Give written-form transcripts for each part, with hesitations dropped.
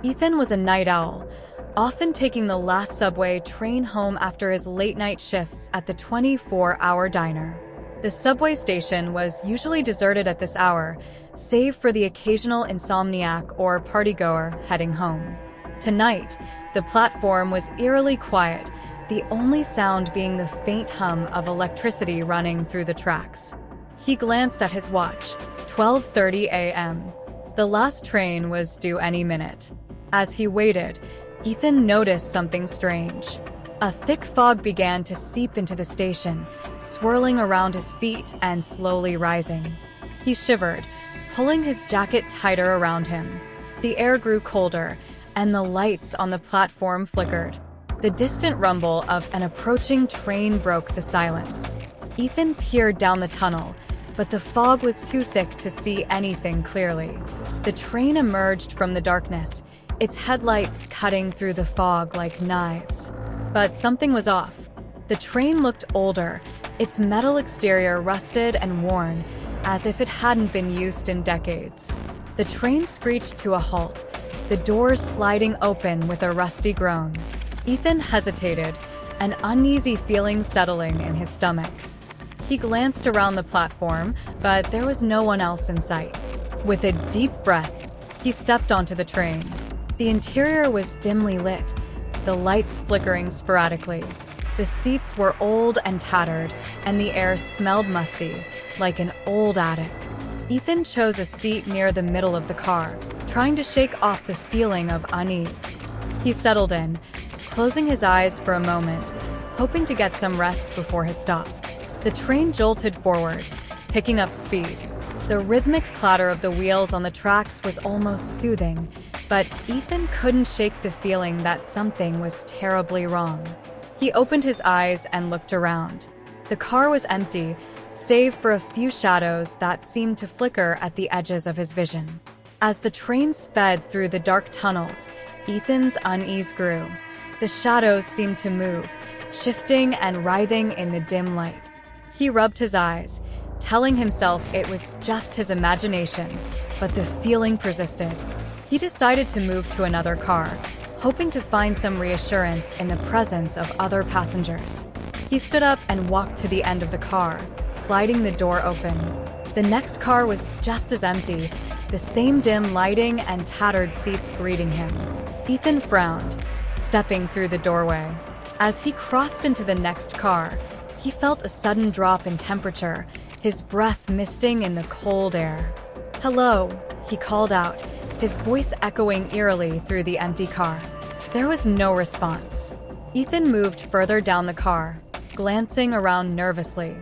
Ethan was a night owl, often taking the last subway train home after his late-night shifts at the 24-hour diner. The subway station was usually deserted at this hour, save for the occasional insomniac or partygoer heading home. Tonight, the platform was eerily quiet, the only sound being the faint hum of electricity running through the tracks. He glanced at his watch, 12:30 a.m. The last train was due any minute. As he waited, Ethan noticed something strange. A thick fog began to seep into the station, swirling around his feet and slowly rising. He shivered, pulling his jacket tighter around him. The air grew colder, and the lights on the platform flickered. The distant rumble of an approaching train broke the silence. Ethan peered down the tunnel, but the fog was too thick to see anything clearly. The train emerged from the darkness, its headlights cutting through the fog like knives. But something was off. The train looked older, its metal exterior rusted and worn, as if it hadn't been used in decades. The train screeched to a halt, the doors sliding open with a rusty groan. Ethan hesitated, an uneasy feeling settling in his stomach. He glanced around the platform, but there was no one else in sight. With a deep breath, he stepped onto the train. The interior was dimly lit, the lights flickering sporadically. The seats were old and tattered, and the air smelled musty, like an old attic. Ethan chose a seat near the middle of the car, trying to shake off the feeling of unease. He settled in, closing his eyes for a moment, hoping to get some rest before his stop. The train jolted forward, picking up speed. The rhythmic clatter of the wheels on the tracks was almost soothing, but Ethan couldn't shake the feeling that something was terribly wrong. He opened his eyes and looked around. The car was empty, save for a few shadows that seemed to flicker at the edges of his vision. As the train sped through the dark tunnels, Ethan's unease grew. The shadows seemed to move, shifting and writhing in the dim light. He rubbed his eyes, telling himself it was just his imagination, but the feeling persisted. He decided to move to another car, hoping to find some reassurance in the presence of other passengers. He stood up and walked to the end of the car, sliding the door open. The next car was just as empty, the same dim lighting and tattered seats greeting him. Ethan frowned, stepping through the doorway. As he crossed into the next car, he felt a sudden drop in temperature, his breath misting in the cold air. "Hello," he called out, his voice echoing eerily through the empty car. There was no response. Ethan moved further down the car, glancing around nervously.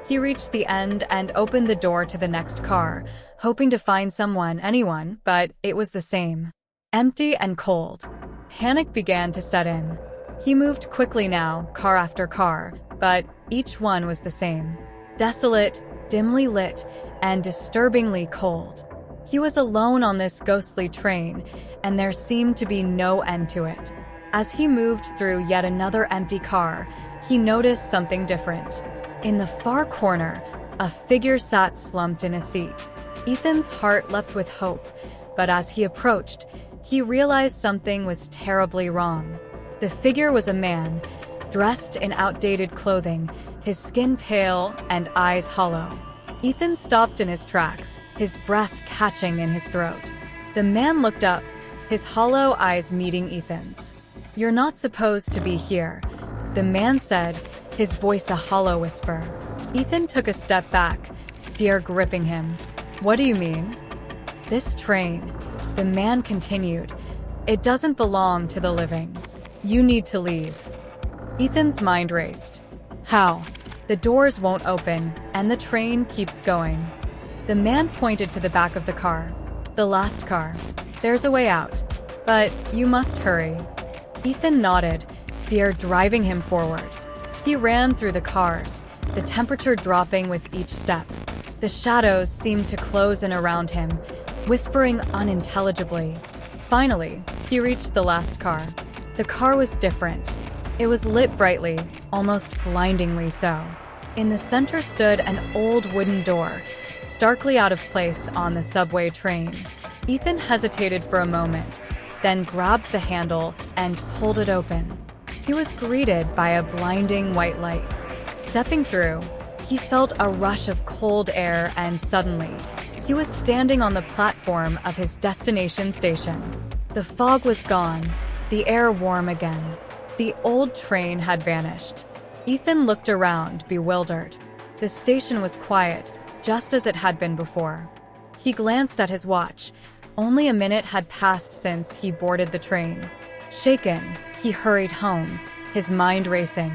He reached the end and opened the door to the next car, hoping to find anyone, but it was the same. Empty and cold. Panic began to set in. He moved quickly now, car after car, but each one was the same. Desolate, dimly lit, and disturbingly cold. He was alone on this ghostly train, and there seemed to be no end to it. As he moved through yet another empty car, he noticed something different. In the far corner, a figure sat slumped in a seat. Ethan's heart leapt with hope, but as he approached, he realized something was terribly wrong. The figure was a man, dressed in outdated clothing, his skin pale and eyes hollow. Ethan stopped in his tracks, his breath catching in his throat. The man looked up, his hollow eyes meeting Ethan's. "You're not supposed to be here," the man said, his voice a hollow whisper. Ethan took a step back, fear gripping him. "What do you mean?" "This train," the man continued, "it doesn't belong to the living. You need to leave." Ethan's mind raced. "How? The doors won't open, and the train keeps going." The man pointed to the back of the car. "The last car. There's a way out. But you must hurry." Ethan nodded, fear driving him forward. He ran through the cars, the temperature dropping with each step. The shadows seemed to close in around him, whispering unintelligibly. Finally, he reached the last car. The car was different. It was lit brightly, almost blindingly so. In the center stood an old wooden door, starkly out of place on the subway train. Ethan hesitated for a moment, then grabbed the handle and pulled it open. He was greeted by a blinding white light. Stepping through, he felt a rush of cold air, and suddenly, he was standing on the platform of his destination station. The fog was gone, the air warm again. The old train had vanished. Ethan looked around, bewildered. The station was quiet, just as it had been before. He glanced at his watch. Only a minute had passed since he boarded the train. Shaken, he hurried home, his mind racing.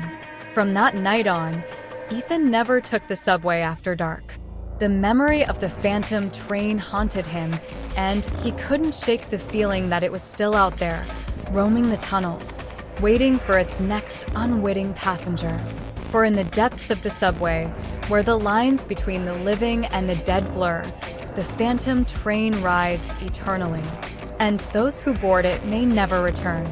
From that night on, Ethan never took the subway after dark. The memory of the phantom train haunted him, and he couldn't shake the feeling that it was still out there, roaming the tunnels, waiting for its next unwitting passenger. For in the depths of the subway, where the lines between the living and the dead blur, the phantom train rides eternally, and those who board it may never return.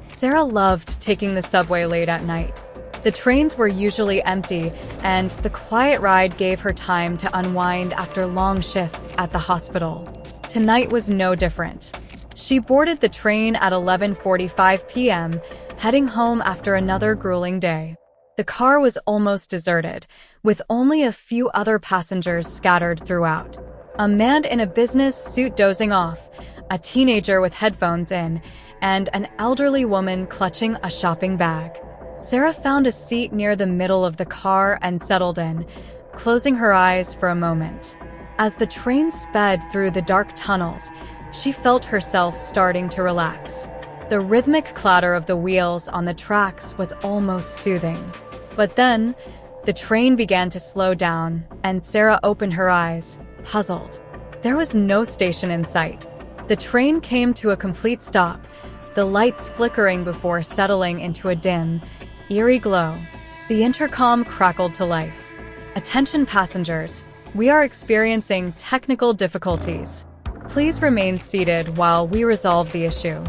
Sarah loved taking the subway late at night. The trains were usually empty, and the quiet ride gave her time to unwind after long shifts at the hospital. Tonight was no different. She boarded the train at 11:45 p.m., heading home after another grueling day. The car was almost deserted, with only a few other passengers scattered throughout. A man in a business suit dozing off, a teenager with headphones in, and an elderly woman clutching a shopping bag. Sarah found a seat near the middle of the car and settled in, closing her eyes for a moment. As the train sped through the dark tunnels, she felt herself starting to relax. The rhythmic clatter of the wheels on the tracks was almost soothing. But then, the train began to slow down, and Sarah opened her eyes, puzzled. There was no station in sight. The train came to a complete stop, the lights flickering before settling into a dim, eerie glow. The intercom crackled to life. "Attention passengers, we are experiencing technical difficulties. Please remain seated while we resolve the issue."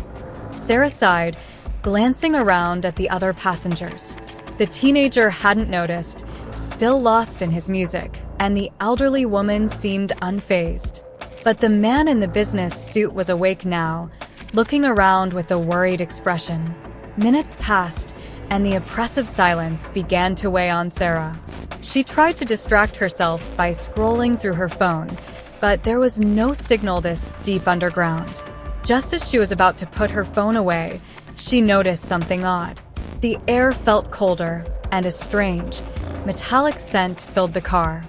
Sarah sighed, glancing around at the other passengers. The teenager hadn't noticed, still lost in his music, and the elderly woman seemed unfazed. But the man in the business suit was awake now, looking around with a worried expression. Minutes passed, and the oppressive silence began to weigh on Sarah. She tried to distract herself by scrolling through her phone, but there was no signal this deep underground. Just as she was about to put her phone away, she noticed something odd. The air felt colder, and a strange, metallic scent filled the car.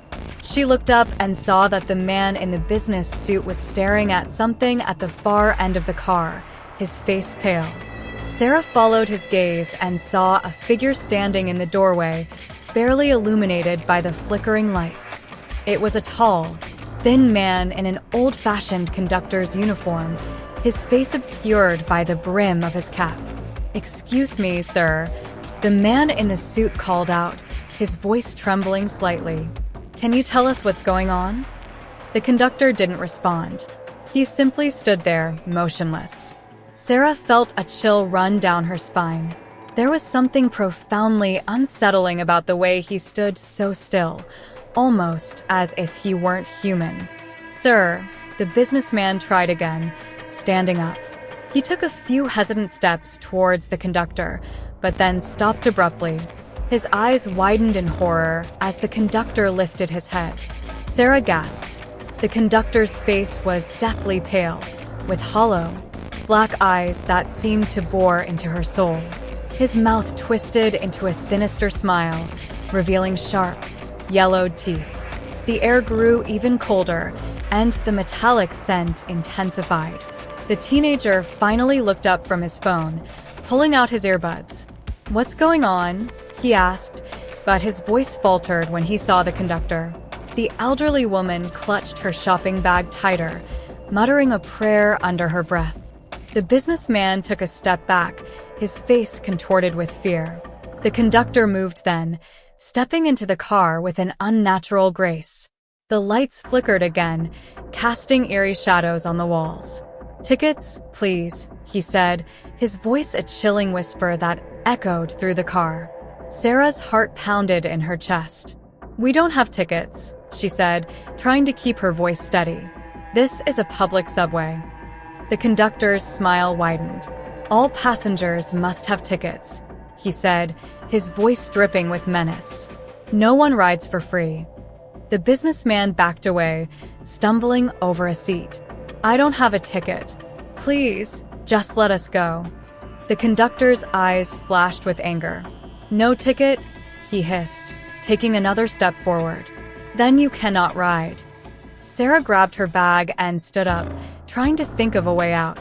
She looked up and saw that the man in the business suit was staring at something at the far end of the car, his face pale. Sarah followed his gaze and saw a figure standing in the doorway, barely illuminated by the flickering lights. It was a tall, thin man in an old-fashioned conductor's uniform, his face obscured by the brim of his cap. "Excuse me, sir," the man in the suit called out, his voice trembling slightly. "Can you tell us what's going on?" The conductor didn't respond. He simply stood there, motionless. Sarah felt a chill run down her spine. There was something profoundly unsettling about the way he stood so still, almost as if he weren't human. "Sir," the businessman tried again, standing up. He took a few hesitant steps towards the conductor, but then stopped abruptly. His eyes widened in horror as the conductor lifted his head. Sarah gasped. The conductor's face was deathly pale, with hollow, black eyes that seemed to bore into her soul. His mouth twisted into a sinister smile, revealing sharp, yellowed teeth. The air grew even colder, and the metallic scent intensified. The teenager finally looked up from his phone, pulling out his earbuds. "What's going on?" he asked, but his voice faltered when he saw the conductor. The elderly woman clutched her shopping bag tighter, muttering a prayer under her breath. The businessman took a step back, his face contorted with fear. The conductor moved then, stepping into the car with an unnatural grace. The lights flickered again, casting eerie shadows on the walls. "Tickets, please," he said, his voice a chilling whisper that echoed through the car. Sarah's heart pounded in her chest. "We don't have tickets," she said, trying to keep her voice steady. "This is a public subway." The conductor's smile widened. "All passengers must have tickets," he said, his voice dripping with menace. "No one rides for free." The businessman backed away, stumbling over a seat. "I don't have a ticket. Please, just let us go." The conductor's eyes flashed with anger. "No ticket?" he hissed, taking another step forward. "Then you cannot ride." Sarah grabbed her bag and stood up, trying to think of a way out.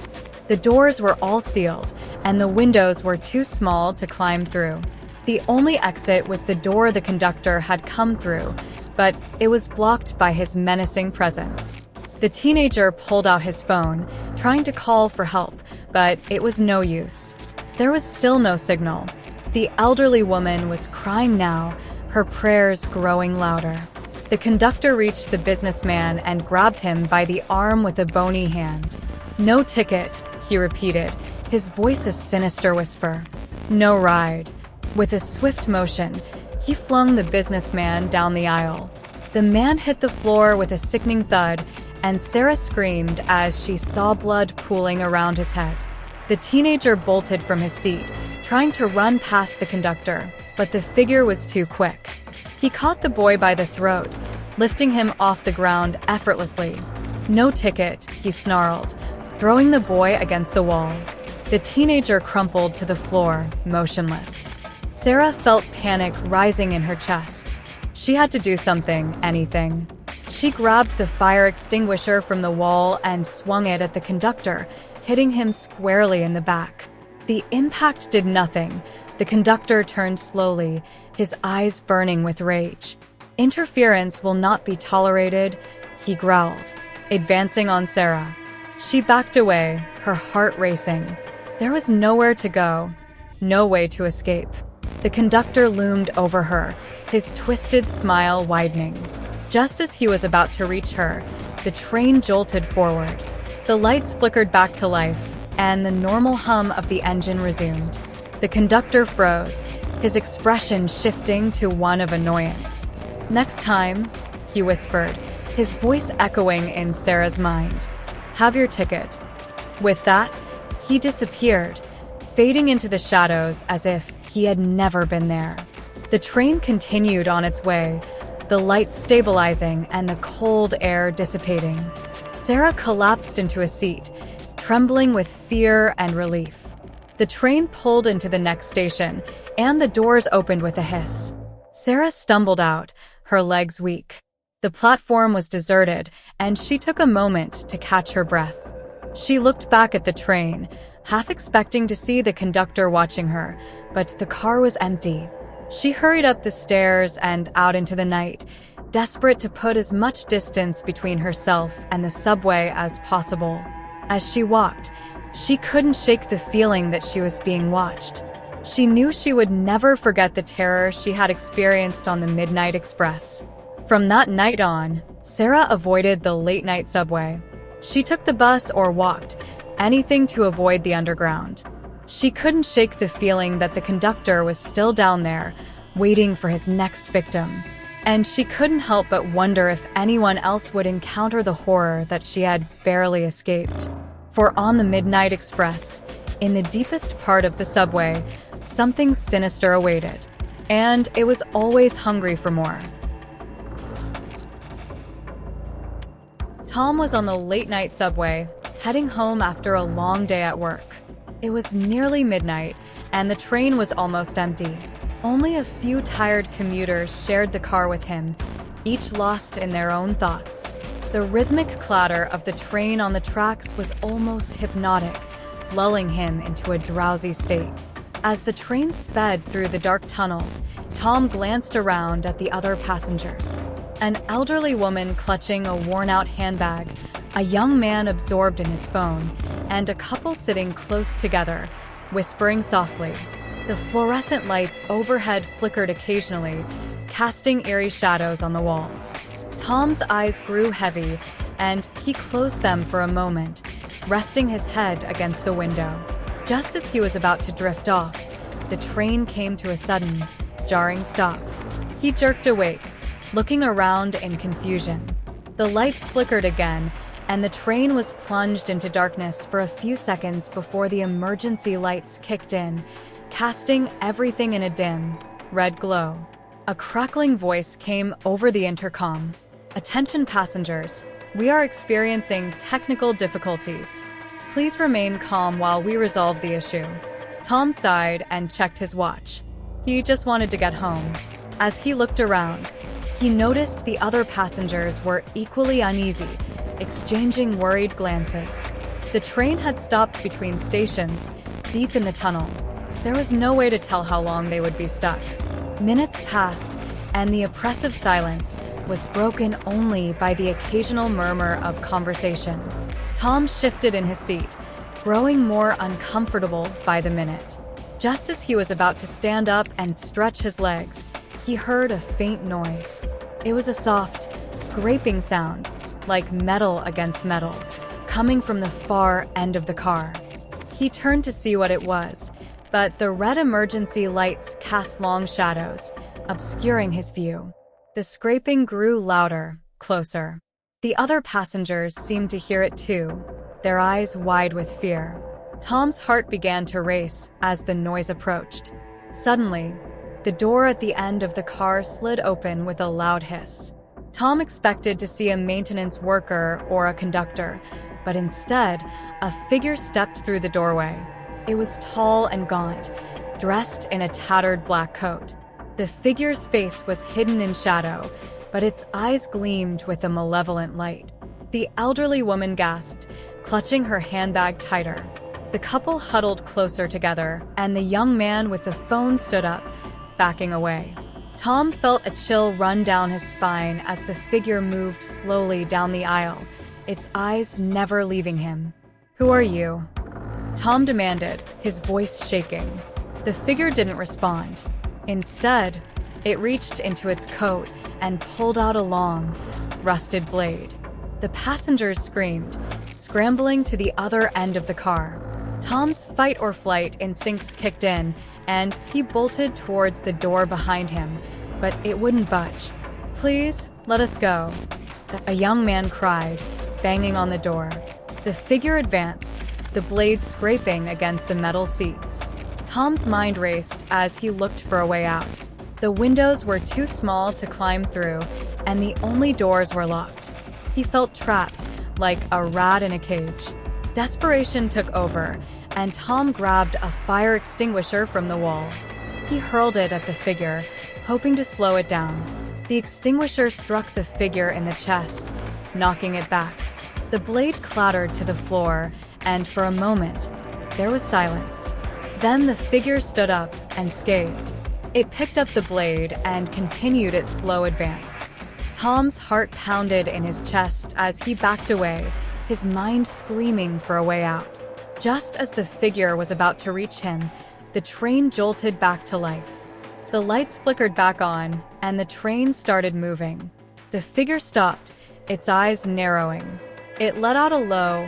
The doors were all sealed, and the windows were too small to climb through. The only exit was the door the conductor had come through, but it was blocked by his menacing presence. The teenager pulled out his phone, trying to call for help, but it was no use. There was still no signal. The elderly woman was crying now, her prayers growing louder. The conductor reached the businessman and grabbed him by the arm with a bony hand. "No ticket," he repeated, his voice a sinister whisper. "No ride." With a swift motion, he flung the businessman down the aisle. The man hit the floor with a sickening thud, and Sarah screamed as she saw blood pooling around his head. The teenager bolted from his seat, trying to run past the conductor, but the figure was too quick. He caught the boy by the throat, lifting him off the ground effortlessly. "No ticket," he snarled, throwing the boy against the wall. The teenager crumpled to the floor, motionless. Sarah felt panic rising in her chest. She had to do something, anything. She grabbed the fire extinguisher from the wall and swung it at the conductor, hitting him squarely in the back. The impact did nothing. The conductor turned slowly, his eyes burning with rage. "Interference will not be tolerated," he growled, advancing on Sarah. She backed away, her heart racing. There was nowhere to go, no way to escape. The conductor loomed over her, his twisted smile widening. Just as he was about to reach her, the train jolted forward. The lights flickered back to life, and the normal hum of the engine resumed. The conductor froze, his expression shifting to one of annoyance. "Next time," he whispered, his voice echoing in Sarah's mind. "Have your ticket." With that, he disappeared, fading into the shadows as if he had never been there. The train continued on its way, the lights stabilizing and the cold air dissipating. Sarah collapsed into a seat, trembling with fear and relief. The train pulled into the next station, and the doors opened with a hiss. Sarah stumbled out, her legs weak. The platform was deserted, and she took a moment to catch her breath. She looked back at the train, half expecting to see the conductor watching her, but the car was empty. She hurried up the stairs and out into the night, desperate to put as much distance between herself and the subway as possible. As she walked, she couldn't shake the feeling that she was being watched. She knew she would never forget the terror she had experienced on the Midnight Express. From that night on, Sarah avoided the late-night subway. She took the bus or walked, anything to avoid the underground. She couldn't shake the feeling that the conductor was still down there, waiting for his next victim. And she couldn't help but wonder if anyone else would encounter the horror that she had barely escaped. For on the Midnight Express, in the deepest part of the subway, something sinister awaited. And it was always hungry for more. Tom was on the late-night subway, heading home after a long day at work. It was nearly midnight, and the train was almost empty. Only a few tired commuters shared the car with him, each lost in their own thoughts. The rhythmic clatter of the train on the tracks was almost hypnotic, lulling him into a drowsy state. As the train sped through the dark tunnels, Tom glanced around at the other passengers. An elderly woman clutching a worn-out handbag, a young man absorbed in his phone, and a couple sitting close together, whispering softly. The fluorescent lights overhead flickered occasionally, casting eerie shadows on the walls. Tom's eyes grew heavy, and he closed them for a moment, resting his head against the window. Just as he was about to drift off, the train came to a sudden, jarring stop. He jerked awake, looking around in confusion. The lights flickered again, and the train was plunged into darkness for a few seconds before the emergency lights kicked in, casting everything in a dim, red glow. A crackling voice came over the intercom. "Attention passengers, we are experiencing technical difficulties. Please remain calm while we resolve the issue." Tom sighed and checked his watch. He just wanted to get home. As he looked around, he noticed the other passengers were equally uneasy, exchanging worried glances. The train had stopped between stations, deep in the tunnel. There was no way to tell how long they would be stuck. Minutes passed, and the oppressive silence was broken only by the occasional murmur of conversation. Tom shifted in his seat, growing more uncomfortable by the minute. Just as he was about to stand up and stretch his legs, he heard a faint noise. It was a soft, scraping sound, like metal against metal, coming from the far end of the car. He turned to see what it was, but the red emergency lights cast long shadows, obscuring his view. The scraping grew louder, closer. The other passengers seemed to hear it too, their eyes wide with fear. Tom's heart began to race as the noise approached. Suddenly, the door at the end of the car slid open with a loud hiss. Tom expected to see a maintenance worker or a conductor, but instead, a figure stepped through the doorway. It was tall and gaunt, dressed in a tattered black coat. The figure's face was hidden in shadow, but its eyes gleamed with a malevolent light. The elderly woman gasped, clutching her handbag tighter. The couple huddled closer together, and the young man with the phone stood up, backing away. Tom felt a chill run down his spine as the figure moved slowly down the aisle, its eyes never leaving him. "Who are you?" Tom demanded, his voice shaking. The figure didn't respond. Instead, it reached into its coat and pulled out a long, rusted blade. The passengers screamed, scrambling to the other end of the car. Tom's fight-or-flight instincts kicked in, and he bolted towards the door behind him, but it wouldn't budge. "Please, let us go," a young man cried, banging on the door. The figure advanced, the blade scraping against the metal seats. Tom's mind raced as he looked for a way out. The windows were too small to climb through, and the only doors were locked. He felt trapped, like a rat in a cage. Desperation took over, and Tom grabbed a fire extinguisher from the wall. He hurled it at the figure, hoping to slow it down. The extinguisher struck the figure in the chest, knocking it back. The blade clattered to the floor, and for a moment, there was silence. Then the figure stood up and scathed. It picked up the blade and continued its slow advance. Tom's heart pounded in his chest as he backed away, his mind screaming for a way out. Just as the figure was about to reach him, the train jolted back to life. The lights flickered back on, and the train started moving. The figure stopped, its eyes narrowing. It let out a low,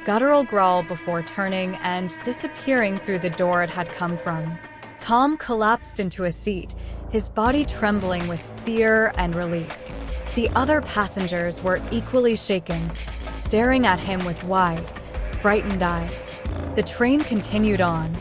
guttural growl before turning and disappearing through the door it had come from. Tom collapsed into a seat, his body trembling with fear and relief. The other passengers were equally shaken, staring at him with wide, frightened eyes. The train continued on,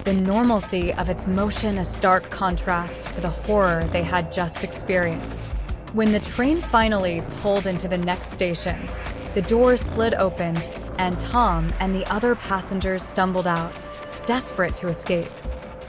the normalcy of its motion a stark contrast to the horror they had just experienced. When the train finally pulled into the next station, the doors slid open, and Tom and the other passengers stumbled out, desperate to escape.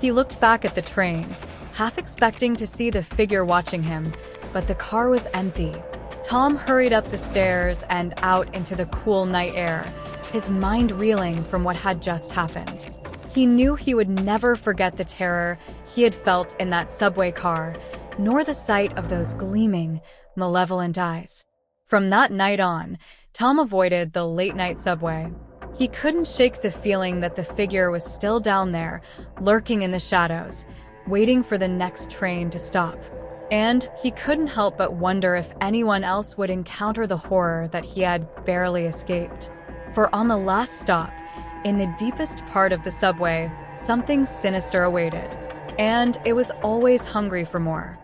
He looked back at the train, half expecting to see the figure watching him, but the car was empty. Tom hurried up the stairs and out into the cool night air, his mind reeling from what had just happened. He knew he would never forget the terror he had felt in that subway car, nor the sight of those gleaming, malevolent eyes. From that night on, Tom avoided the late-night subway. He couldn't shake the feeling that the figure was still down there, lurking in the shadows, waiting for the next train to stop. And he couldn't help but wonder if anyone else would encounter the horror that he had barely escaped. For on the last stop, in the deepest part of the subway, something sinister awaited, and it was always hungry for more.